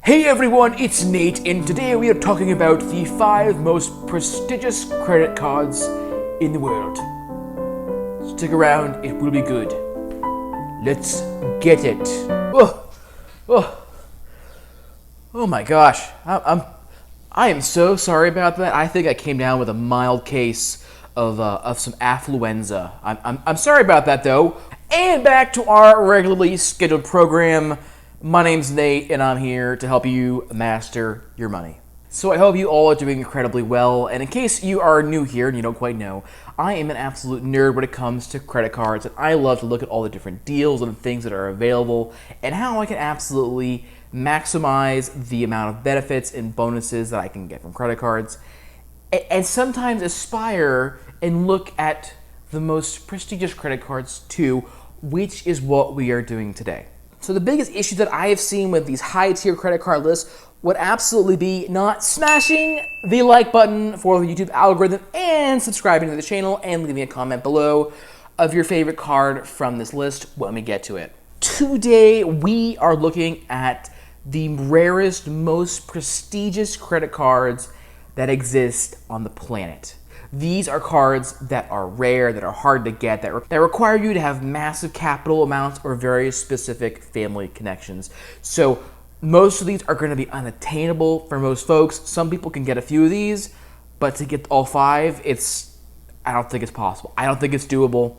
Hey everyone, it's Nate, and today we are talking about the 5 most prestigious credit cards in the world. Stick around, it will be good. Let's get it. Oh my gosh, I am so sorry about that. I think I came down with a mild case of some affluenza. I'm sorry about that though. And back to our regularly scheduled program. My name's Nate, and I'm here to help you master your money. So I hope you all are doing incredibly well, and in case you are new here and you don't quite know, I am an absolute nerd when it comes to credit cards, and I love to look at all the different deals and things that are available, and how I can absolutely maximize the amount of benefits and bonuses that I can get from credit cards, and sometimes aspire and look at the most prestigious credit cards too, which is what we are doing today. So the biggest issue that I have seen with these high-tier credit card lists would absolutely be not smashing the like button for the YouTube algorithm and subscribing to the channel and leaving a comment below of your favorite card from this list when we get to it. Today, we are looking at the rarest, most prestigious credit cards that exist on the planet. These are cards that are rare, that are hard to get, that require you to have massive capital amounts or very specific family connections. So most of these are going to be unattainable for most folks. Some people can get a few of these, but to get all 5, I don't think it's possible. I don't think it's doable,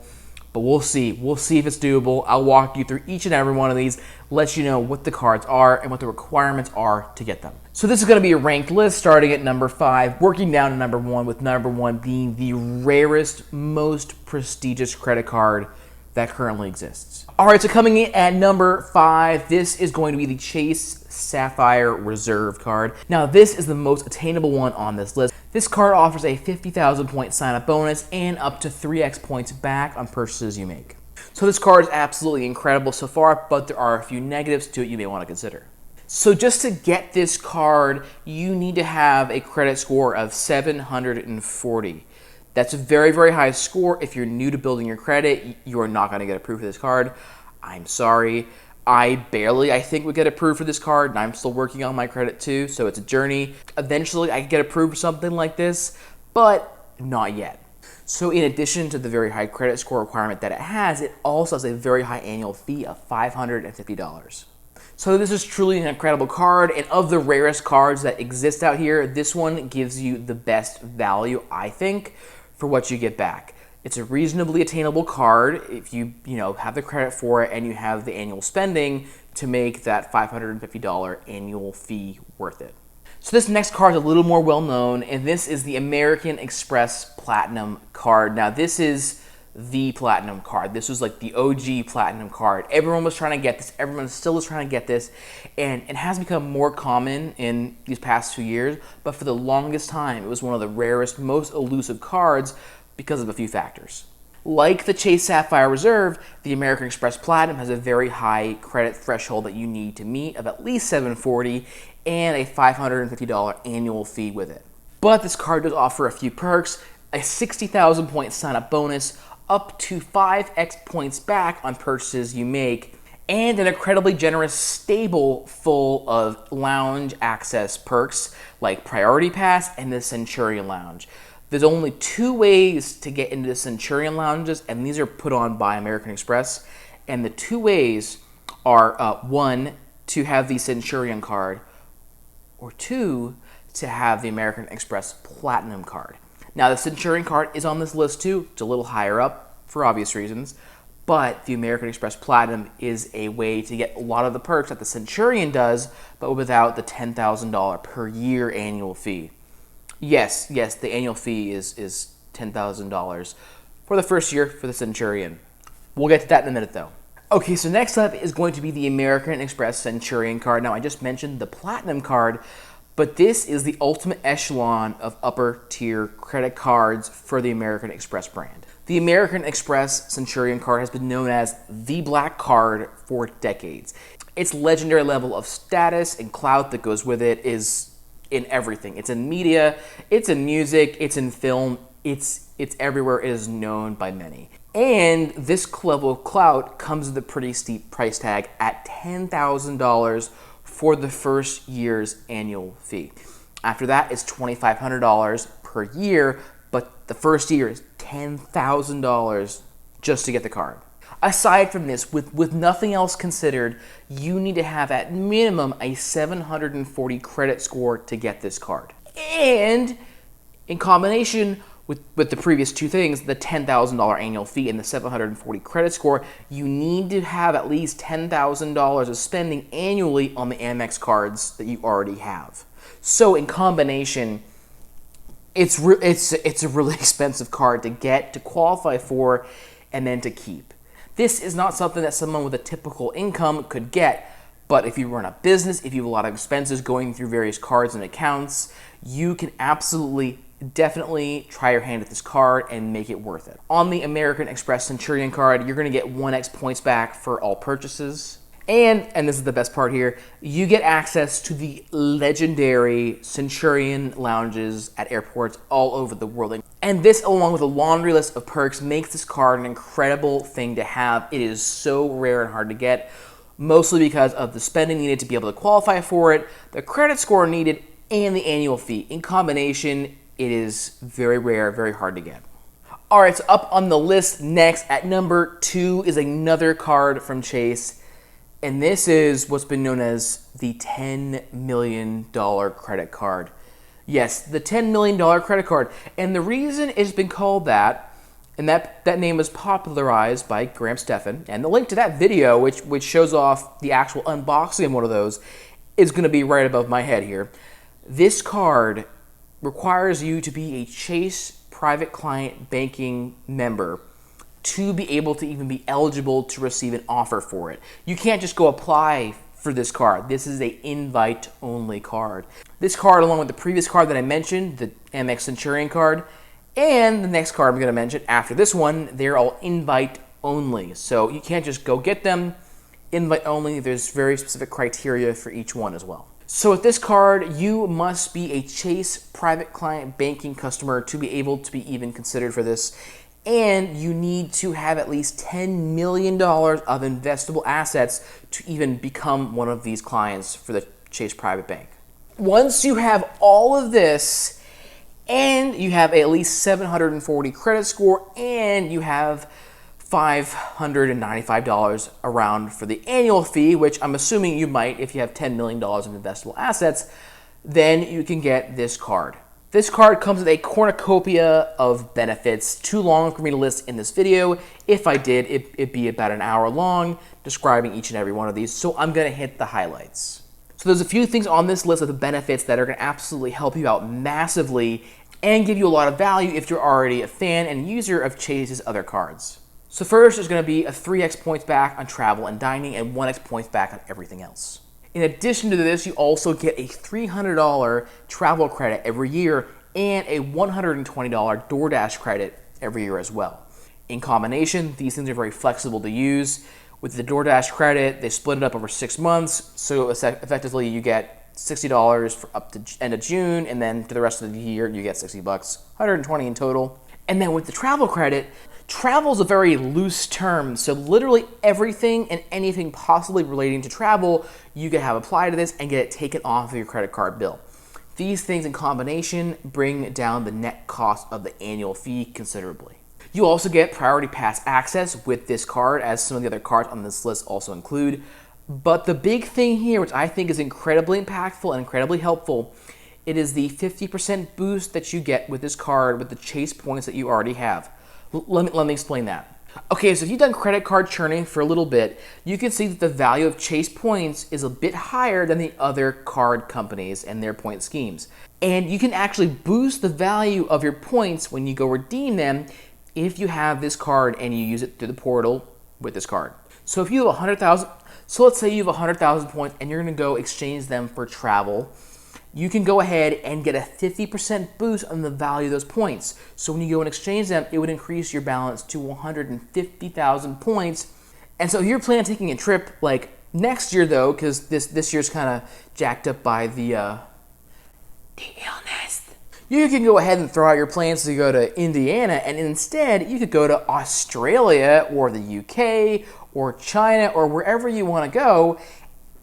but we'll see. We'll see if it's doable. I'll walk you through each and every one of these, let you know what the cards are and what the requirements are to get them. So this is going to be a ranked list starting at number 5, working down to number 1, with number 1 being the rarest, most prestigious credit card that currently exists. All right, so coming in at number 5, this is going to be the Chase Sapphire Reserve card. Now, this is the most attainable one on this list. This card offers a 50,000 point sign-up bonus and up to 3x points back on purchases you make. So this card is absolutely incredible so far, but there are a few negatives to it you may want to consider. So just to get this card, you need to have a credit score of 740. That's a very, very high score. If you're new to building your credit, you are not going to get approved for this card. I'm sorry. I think, would get approved for this card, and I'm still working on my credit too, so it's a journey. Eventually, I can get approved for something like this, but not yet. So in addition to the very high credit score requirement that it also has a very high annual fee of $550. So this is truly an incredible card, and of the rarest cards that exist out here, this one gives you the best value, I think, for what you get back. It's a reasonably attainable card if you have the credit for it and you have the annual spending to make that $550 annual fee worth it. So this next card is a little more well known, and this is the American Express Platinum card. Now this is the Platinum card. This was like the OG Platinum card. Everyone was trying to get this. Everyone still is trying to get this, and it has become more common in these past few years, but for the longest time, it was one of the rarest, most elusive cards because of a few factors. Like the Chase Sapphire Reserve, the American Express Platinum has a very high credit threshold that you need to meet of at least 740 and a $550 annual fee with it. But this card does offer a few perks: a 60,000 point sign-up bonus, up to 5x points back on purchases you make, and an incredibly generous stable full of lounge access perks like Priority Pass and the Centurion Lounge. There's only 2 ways to get into the Centurion Lounges, and these are put on by American Express. And the 2 ways are 1, to have the Centurion card, or 2, to have the American Express Platinum card. Now, the Centurion card is on this list too. It's a little higher up for obvious reasons, but the American Express Platinum is a way to get a lot of the perks that the Centurion does, but without the $10,000 per year annual fee. Yes, the annual fee is $10,000 for the first year for the Centurion. We'll get to that in a minute though. Okay, so next up is going to be the American Express Centurion card. Now, I just mentioned the Platinum card, but this is the ultimate echelon of upper tier credit cards for the American Express brand. The American Express Centurion card has been known as the black card for decades. Its legendary level of status and clout that goes with it is in everything. It's in media, it's in music, it's in film, it's everywhere. It is known by many. And this level of clout comes with a pretty steep price tag at $10,000 for the first year's annual fee. After that, it's $2,500 per year, but the first year is $10,000 just to get the card. Aside from this, with nothing else considered, you need to have at minimum a 740 credit score to get this card. And in combination with the previous two things, the $10,000 annual fee and the 740 credit score, you need to have at least $10,000 of spending annually on the Amex cards that you already have. So in combination, it's a really expensive card to get, to qualify for, and then to keep. This is not something that someone with a typical income could get, but if you run a business, if you have a lot of expenses going through various cards and accounts, you can absolutely, definitely try your hand at this card and make it worth it. On the American Express Centurion card, you're going to get 1x points back for all purchases. And this is the best part here, you get access to the legendary Centurion lounges at airports all over the world. And this, along with a laundry list of perks, makes this card an incredible thing to have. It is so rare and hard to get, mostly because of the spending needed to be able to qualify for it, the credit score needed, and the annual fee. In combination, it is very rare, very hard to get. All right, so up on the list next at number 2 is another card from Chase. And this is what's been known as the $10 million credit card. Yes, the $10 million credit card. And the reason it's been called that, and that name was popularized by Graham Stephan, and the link to that video, which shows off the actual unboxing of one of those, is going to be right above my head here. This card requires you to be a Chase private client banking member to be able to even be eligible to receive an offer for it. You can't just go apply for this card. This is an invite-only card. This card, along with the previous card that I mentioned, the Amex Centurion card, and the next card I'm going to mention after this one, they're all invite-only. So you can't just go get them. Invite-only, there's very specific criteria for each one as well. So with this card, you must be a Chase private client banking customer to be able to be even considered for this. And you need to have at least $10 million of investable assets to even become one of these clients for the Chase Private Bank. Once you have all of this, and you have at least 740 credit score, and you have $595 around for the annual fee, which I'm assuming you might if you have $10 million of investable assets, then you can get this card. This card comes with a cornucopia of benefits, too long for me to list in this video. If I did, it'd be about an hour long describing each and every one of these, so I'm gonna hit the highlights. So there's a few things on this list of the benefits that are gonna absolutely help you out massively and give you a lot of value if you're already a fan and user of Chase's other cards. So first, there's gonna be a 3x points back on travel and dining and 1x points back on everything else. In addition to this, you also get a $300 travel credit every year and a $120 DoorDash credit every year as well. In combination, these things are very flexible to use. With the DoorDash credit, they split it up over 6 months, so effectively you get $60 for up to end of June, and then for the rest of the year, you get $60, $120 in total. And then with the travel credit, travel is a very loose term, so literally everything and anything possibly relating to travel, you can have applied to this and get it taken off of your credit card bill. These things in combination bring down the net cost of the annual fee considerably. You also get priority pass access with this card, as some of the other cards on this list also include. But the big thing here, which I think is incredibly impactful and incredibly helpful, it is the 50% boost that you get with this card with the Chase points that you already have. Let me explain that. Okay, so if you've done credit card churning for a little bit, you can see that the value of Chase points is a bit higher than the other card companies and their point schemes. And you can actually boost the value of your points when you go redeem them if you have this card and you use it through the portal with this card. So if you have 100,000, so let's say you have 100,000 points and you're gonna go exchange them for travel, you can go ahead and get a 50% boost on the value of those points. So when you go and exchange them, it would increase your balance to 150,000 points. And so if you're planning on taking a trip like next year though, because this year's kind of jacked up by the illness, you can go ahead and throw out your plans to go to Indiana, and instead you could go to Australia or the UK or China or wherever you want to go.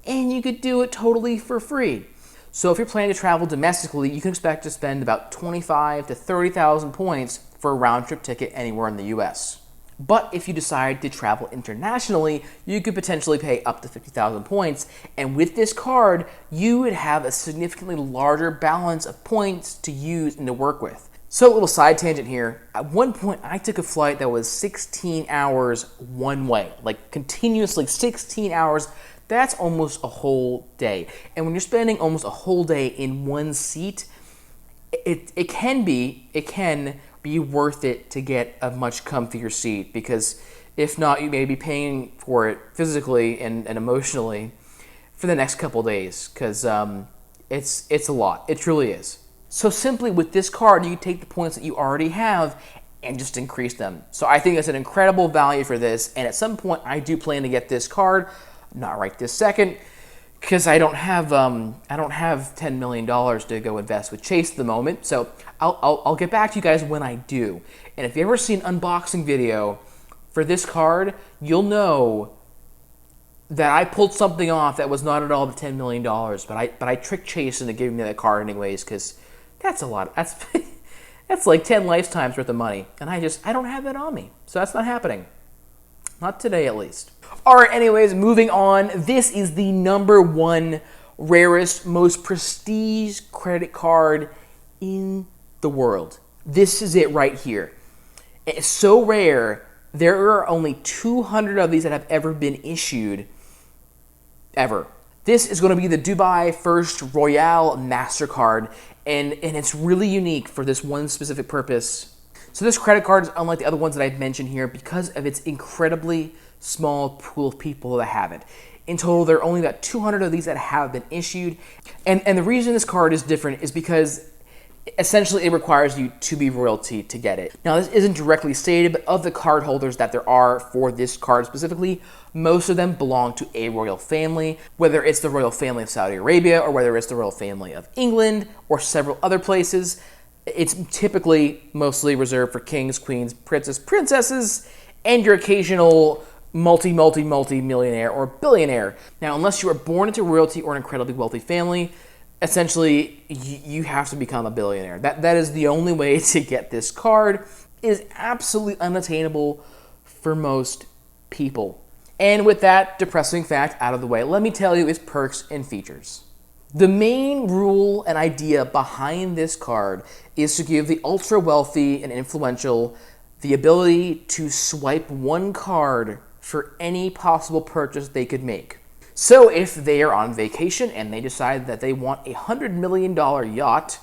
and you could do it totally for free. So if you're planning to travel domestically, you can expect to spend about 25 to 30,000 points for a round-trip ticket anywhere in the US. But if you decide to travel internationally, you could potentially pay up to 50,000 points, and with this card, you would have a significantly larger balance of points to use and to work with. So a little side tangent here. At one point, I took a flight that was 16 hours one way, like continuously 16 hours. That's almost a whole day. And when you're spending almost a whole day in one seat, it can be worth it to get a much comfier seat, because if not, you may be paying for it physically and emotionally for the next couple days, because it's a lot. It truly is. So simply with this card, you take the points that you already have and just increase them. So I think it's an incredible value for this, and at some point I do plan to get this card, not right this second, because I don't have $10 million to go invest with Chase at the moment. So I'll get back to you guys when I do. And if you ever see an unboxing video for this card, you'll know that I pulled something off that was not at all the $10 million, but I tricked Chase into giving me that card anyways, because that's a lot. That's like 10 lifetimes worth of money, and I don't have that on me, so that's not happening. Not today, at least. All right, anyways, moving on. This is the #1 rarest, most prestige credit card in the world. This is it right here. It's so rare, there are only 200 of these that have ever been issued, ever. This is going to be the Dubai First Royale Mastercard, and it's really unique for this one specific purpose. So this credit card is unlike the other ones that I've mentioned here because of its incredibly small pool of people that have it. In total, there are only about 200 of these that have been issued. And the reason this card is different is because essentially it requires you to be royalty to get it. Now, this isn't directly stated, but of the card holders that there are for this card specifically, most of them belong to a royal family, whether it's the royal family of Saudi Arabia or whether it's the royal family of England or several other places. It's typically mostly reserved for kings, queens, princesses, and your occasional multi-millionaire or billionaire. Now, unless you are born into royalty or an incredibly wealthy family, essentially you have to become a billionaire. That is the only way to get this card. It is absolutely unattainable for most people. And with that depressing fact out of the way, let me tell you its perks and features. The main rule and idea behind this card is to give the ultra wealthy and influential the ability to swipe one card for any possible purchase they could make. So if they are on vacation and they decide that they want a $100 million yacht,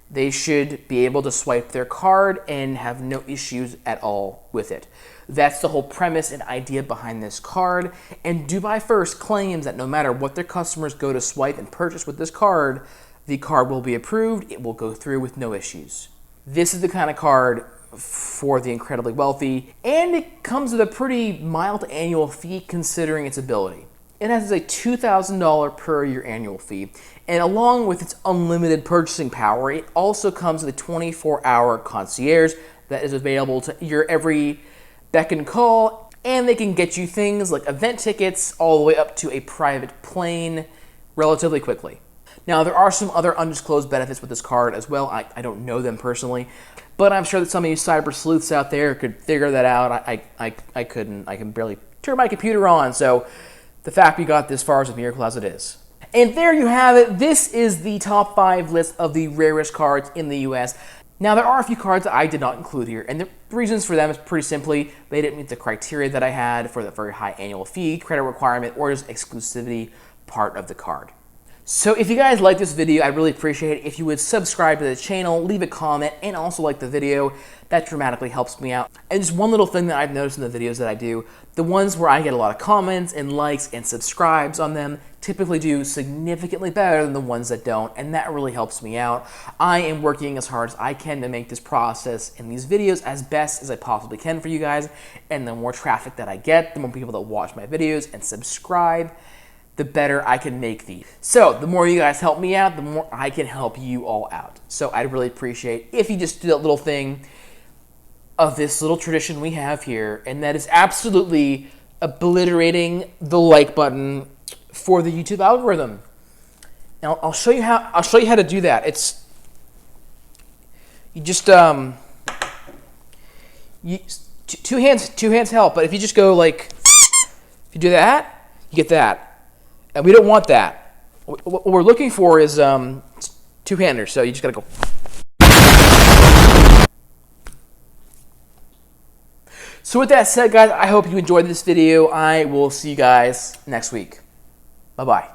they should be able to swipe their card and have no issues at all with it. That's the whole premise and idea behind this card. And Dubai First claims that no matter what their customers go to swipe and purchase with this card, the card will be approved, it will go through with no issues. This is the kind of card for the incredibly wealthy, and it comes with a pretty mild annual fee considering its ability. It has a $2,000 per year annual fee, and along with its unlimited purchasing power, it also comes with a 24-hour concierge that is available to your every beck and call, and they can get you things like event tickets all the way up to a private plane relatively quickly. Now, there are some other undisclosed benefits with this card as well. I don't know them personally, but I'm sure that some of you cyber sleuths out there could figure that out. I couldn't. I can barely turn my computer on, so the fact we got this far is a miracle as it is. And there you have it. This is the top 5 list of the rarest cards in the US. Now, there are a few cards that I did not include here, and the reasons for them is pretty simply they didn't meet the criteria that I had for the very high annual fee, credit requirement, or just exclusivity part of the card. So if you guys like this video, I'd really appreciate it if you would subscribe to the channel, leave a comment, and also like the video. That dramatically helps me out. And just one little thing that I've noticed in the videos that I do, the ones where I get a lot of comments and likes and subscribes on them typically do significantly better than the ones that don't, and that really helps me out. I am working as hard as I can to make this process and these videos as best as I possibly can for you guys, and the more traffic that I get, the more people that watch my videos and subscribe, the better I can make these. So the more you guys help me out, the more I can help you all out. So I'd really appreciate if you just do that little thing of this little tradition we have here, and that is absolutely obliterating the like button for the YouTube algorithm. And I'll show you how to do that. It's you just two hands help, but if you just go like, if you do that, you get that, and we don't want that. What we're looking for is two-handers. So you just gotta go. So with that said, guys, I hope you enjoyed this video. I will see you guys next week. Bye-bye.